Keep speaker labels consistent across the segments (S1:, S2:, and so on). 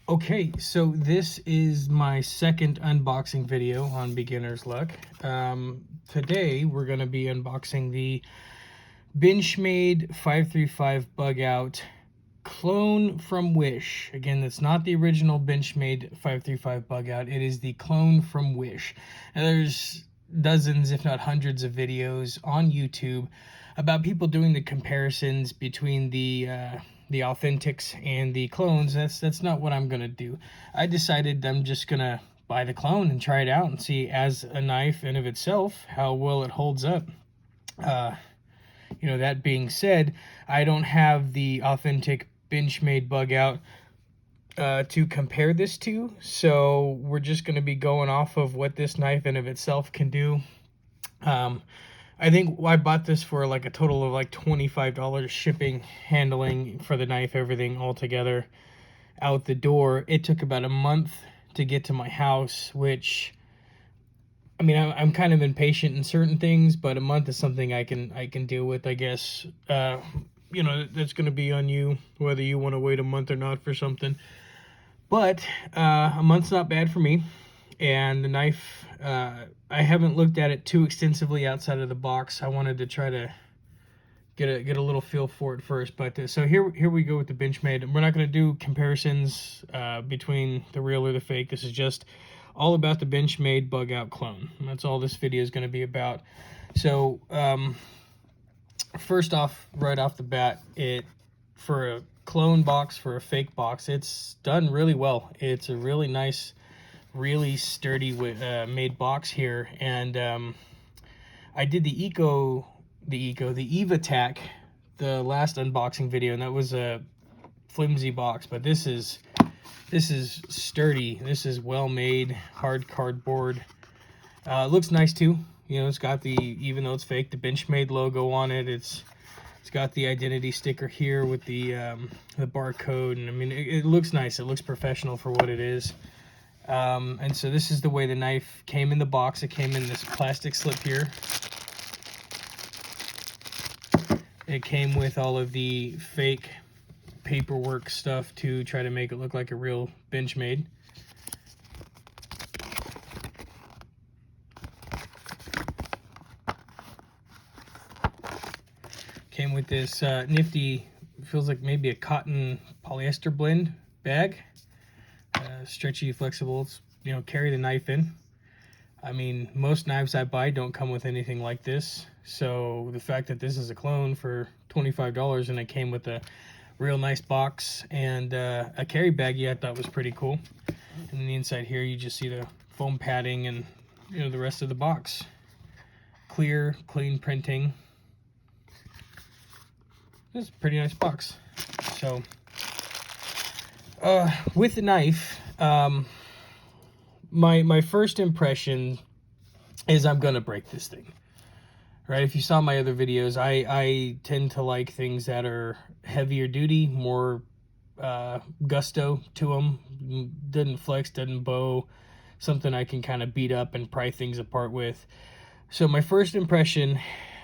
S1: Okay, so this is my second unboxing video on Beginner's Luck. Today we're going to be unboxing the Benchmade 535 Bugout clone from Wish. Again, that's not the original Benchmade 535 Bugout. It is the clone from Wish. And there's dozens, if not hundreds, of videos on YouTube about people doing the comparisons between the authentics and the clones. That's not what I'm gonna do. I decided I'm just gonna buy the clone and try it out and see, as a knife in of itself, how well it holds up. That being said, I don't have the authentic Benchmade Bugout to compare this to, so we're just going to be going off of what this knife in of itself can do. I think I bought this for like a total of like $25 shipping, handling for the knife, everything all together out the door. It took about a month to get to my house, which, I mean, I'm kind of impatient in certain things, but a month is something I can deal with, I guess. That's going to be on you, whether you want to wait a month or not for something. But a month's not bad for me. And the knife, I haven't looked at it too extensively outside of the box. I wanted to try to get a little feel for it first. But so here we go with the Benchmade. We're not going to do comparisons between the real or the fake. This is just all about the Benchmade Bugout clone. And that's all this video is going to be about. So first off, right off the bat, for a clone box, for a fake box, it's done really well. It's a really nice, really sturdy made box here. And I did the EvaTac, the last unboxing video, and that was a flimsy box, but this is sturdy. This is well made, hard cardboard. Looks nice too. It's got even though it's fake, the Benchmade logo on it. It's got the identity sticker here with the barcode, and I mean, it looks nice. It looks professional for what it is. And so this is the way the knife came in the box. It came in this plastic slip here. It came with all of the fake paperwork stuff to try to make it look like a real Benchmade. Came with this nifty, feels like maybe a cotton polyester blend bag. Stretchy, flexible. It's, carry the knife in. I mean, most knives I buy don't come with anything like this. So the fact that this is a clone for $25 and it came with a real nice box and a carry baggie, I thought was pretty cool. And then the inside here, you just see the foam padding and the rest of the box. Clear, clean printing. This is a pretty nice box. So with the knife, my first impression is I'm gonna break this thing, right? If you saw my other videos, I tend to like things that are heavier duty, more gusto to them. Doesn't flex, doesn't bow, something I can kind of beat up and pry things apart with. So my first impression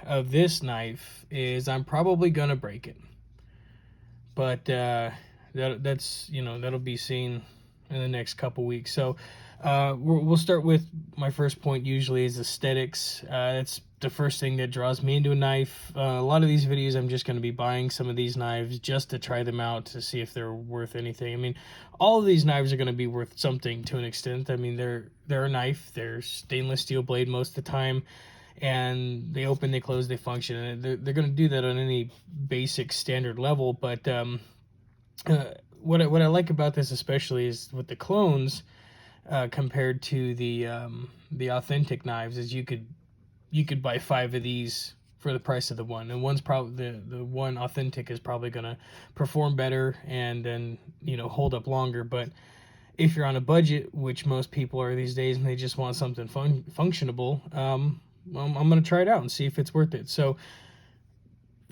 S1: of this knife is I'm probably gonna break it, but that's that'll be seen in the next couple weeks. So we'll start with my first point. Usually is aesthetics. That's the first thing that draws me into a knife. A lot of these videos I'm just going to be buying some of these knives just to try them out to see if they're worth anything. I mean, all of these knives are going to be worth something to an extent. I mean, they're a knife. They're stainless steel blade most of the time, and they open, they close, they function, and they're going to do that on any basic standard level. But what I like about this especially is with the clones, compared to the authentic knives, is you could buy 5 of these for the price of the one, and one's probably the one authentic is probably going to perform better and then hold up longer. But if you're on a budget, which most people are these days, and they just want something functionable, well, I'm going to try it out and see if it's worth it. So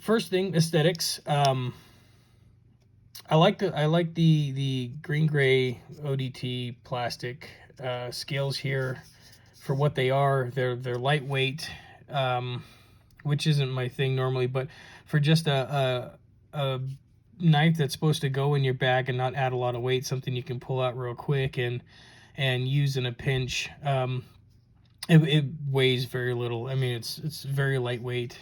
S1: first thing, aesthetics. I like the green gray ODT plastic scales here for what they are. They're lightweight, which isn't my thing normally, but for just a knife that's supposed to go in your bag and not add a lot of weight, something you can pull out real quick and use in a pinch. It weighs very little. I mean, it's very lightweight.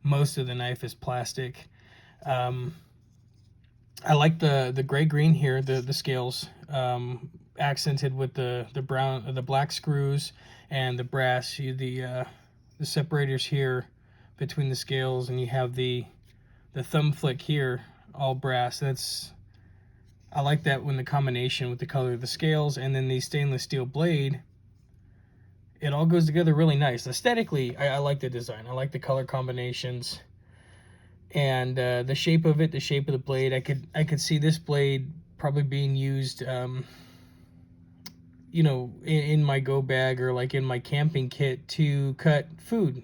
S1: Most of the knife is plastic. I like the gray-green here, the scales, accented with the brown, the black screws and the brass. The separators here between the scales, and you have the thumb flick here, all brass. I like that when the combination with the color of the scales and then the stainless steel blade, it all goes together really nice. Aesthetically, I like the design. I like the color combinations. And the shape of it, the shape of the blade, I could see this blade probably being used, you know, in my go bag or like in my camping kit to cut food.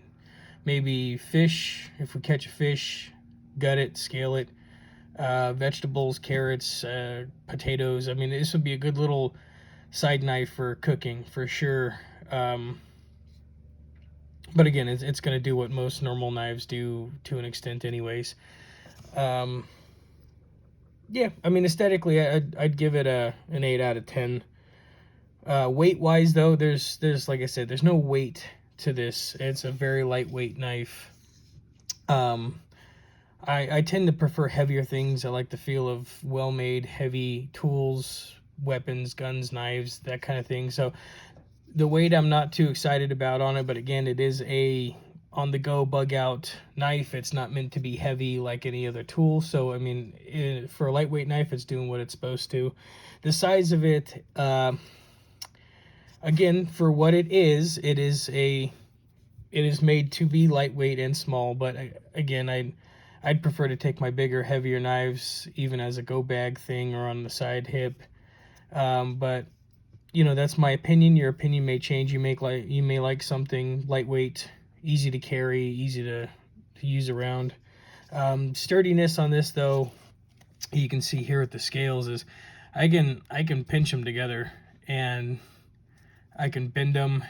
S1: Maybe fish, if we catch a fish, gut it, scale it. Vegetables, carrots, potatoes. I mean, this would be a good little side knife for cooking for sure. But again, it's going to do what most normal knives do to an extent anyways. Yeah, I mean, aesthetically, I'd give it an 8 out of 10. Weight-wise, though, there's like I said, there's no weight to this. It's a very lightweight knife. I tend to prefer heavier things. I like the feel of well-made, heavy tools, weapons, guns, knives, that kind of thing. So the weight I'm not too excited about on it, but again, it is a on-the-go bug-out knife. It's not meant to be heavy like any other tool. So, I mean, for a lightweight knife, it's doing what it's supposed to. The size of it, again, for what it is made to be lightweight and small. But again, I'd prefer to take my bigger, heavier knives, even as a go bag thing or on the side hip. But you know, that's my opinion. Your opinion may change. You may like something lightweight, easy to carry, easy to use around. Sturdiness on this, though, you can see here at the scales is I can pinch them together and I can bend them.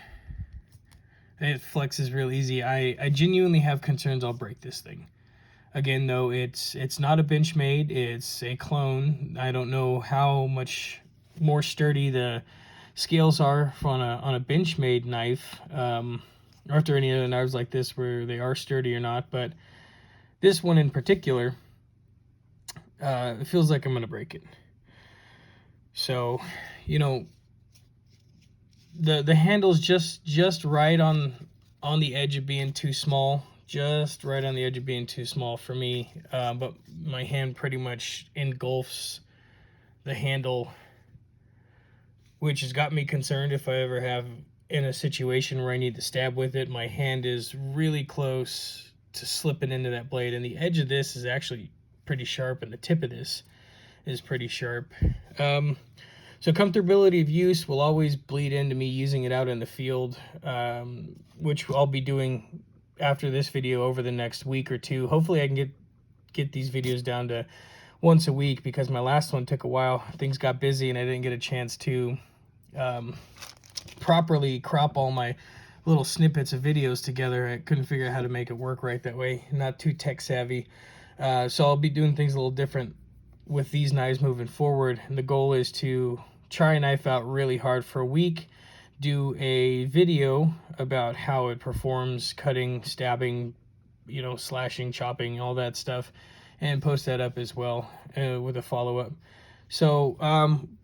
S1: It flexes real easy. I genuinely have concerns I'll break this thing. Again, though, it's not a Benchmade. It's a clone. I don't know how much more sturdy the scales are on a Benchmade knife, or if there are any other knives like this where they are sturdy or not, but this one in particular, it feels like I'm gonna break it. So, you know, the handle's just right on the edge of being too small, just right on the edge of being too small for me, but my hand pretty much engulfs the handle, which has got me concerned if I ever have in a situation where I need to stab with it. My hand is really close to slipping into that blade, and the edge of this is actually pretty sharp, and the tip of this is pretty sharp. So comfortability of use will always bleed into me using it out in the field, which I'll be doing after this video over the next week or two. Hopefully I can get these videos down to once a week, because my last one took a while. Things got busy and I didn't get a chance to properly crop all my little snippets of videos together. I couldn't figure out how to make it work right that way. Not too tech savvy. So I'll be doing things a little different with these knives moving forward. And the goal is to try a knife out really hard for a week, do a video about how it performs, cutting, stabbing, you know, slashing, chopping, all that stuff, and post that up as well with a follow-up. So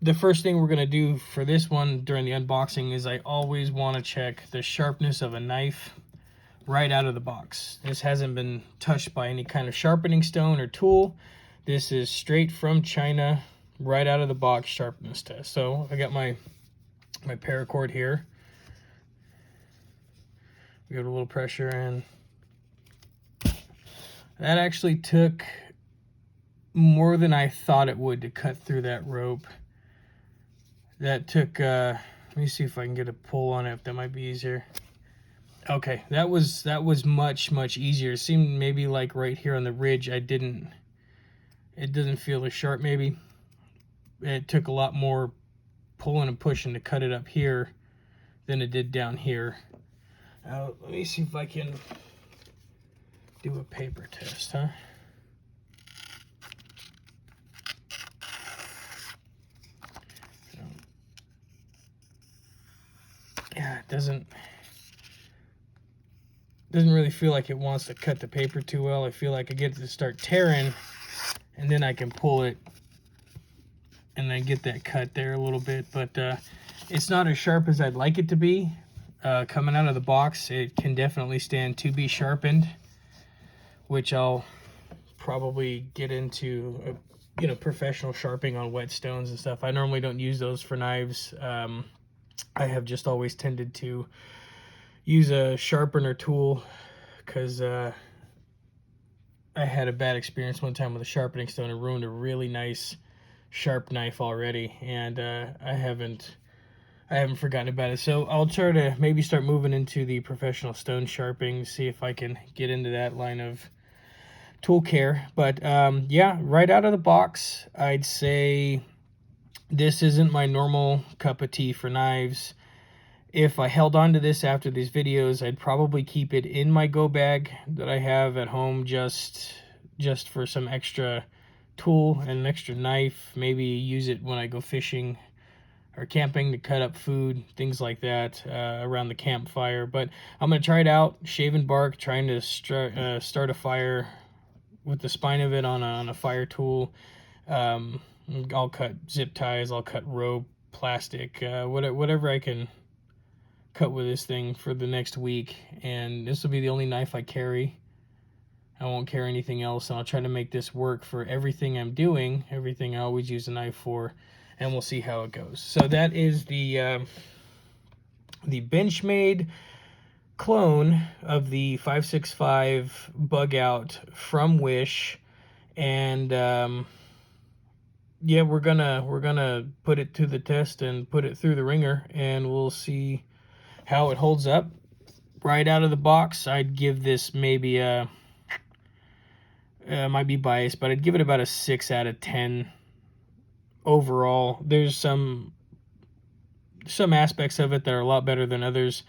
S1: the first thing we're going to do for this one during the unboxing is I always want to check the sharpness of a knife right out of the box. This hasn't been touched by any kind of sharpening stone or tool. This is straight from China, right out of the box sharpness test. So I got my paracord here. We got a little pressure, and that actually took more than I thought it would to cut through that rope. That took, let me see if I can get a pull on it, if that might be easier. Okay, that was much easier. It seemed maybe like right here on the ridge, it doesn't feel as sharp maybe. It took a lot more pulling and pushing to cut it up here than it did down here. Let me see if I can do a paper test, huh? doesn't really feel like it wants to cut the paper too well. I feel like I get to start tearing, and then I can pull it and then get that cut there a little bit. But it's not as sharp as I'd like it to be. Coming out of the box, it can definitely stand to be sharpened, which I'll probably get into professional sharpening on whetstones and stuff. I normally don't use those for knives. I have just always tended to use a sharpener tool because I had a bad experience one time with a sharpening stone. It ruined a really nice sharp knife already, and I haven't forgotten about it. So I'll try to maybe start moving into the professional stone sharpening, see if I can get into that line of tool care. But yeah, right out of the box, I'd say this isn't my normal cup of tea for knives. If I held on to this after these videos, I'd probably keep it in my go bag that I have at home just for some extra tool and an extra knife. Maybe use it when I go fishing or camping to cut up food, things like that, around the campfire. But I'm going to try it out, shaving bark, trying to start a fire with the spine of it on a fire tool. I'll cut zip ties, I'll cut rope, plastic, whatever I can cut with this thing for the next week. And this will be the only knife I carry. I won't carry anything else, and I'll try to make this work for everything I'm doing, everything I always use a knife for, and we'll see how it goes. So that is the Benchmade clone of the 565 Bugout from Wish. And yeah, we're gonna put it to the test and put it through the ringer, and we'll see how it holds up. Right out of the box, I'd give this maybe might be biased, but I'd give it about a 6 out of 10 overall. There's some aspects of it that are a lot better than others.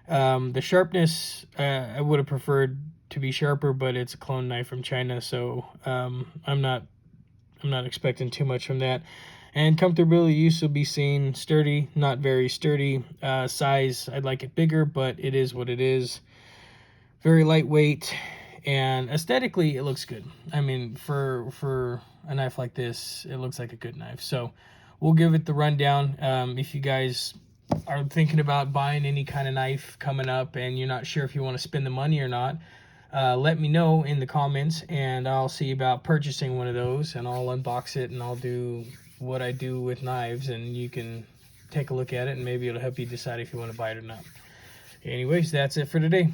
S1: The sharpness, I would have preferred to be sharper, but it's a clone knife from China, so I'm not expecting too much from that. And comfortability use will be seen. Sturdy, not very sturdy. Size, I'd like it bigger, but it is what it is. Very lightweight, and aesthetically it looks good. I mean, for a knife like this, it looks like a good knife. So we'll give it the rundown. If you guys are thinking about buying any kind of knife coming up and you're not sure if you want to spend the money or not, let me know in the comments, and I'll see about purchasing one of those, and I'll unbox it, and I'll do what I do with knives, and you can take a look at it, and maybe it'll help you decide if you want to buy it or not. Anyways, that's it for today.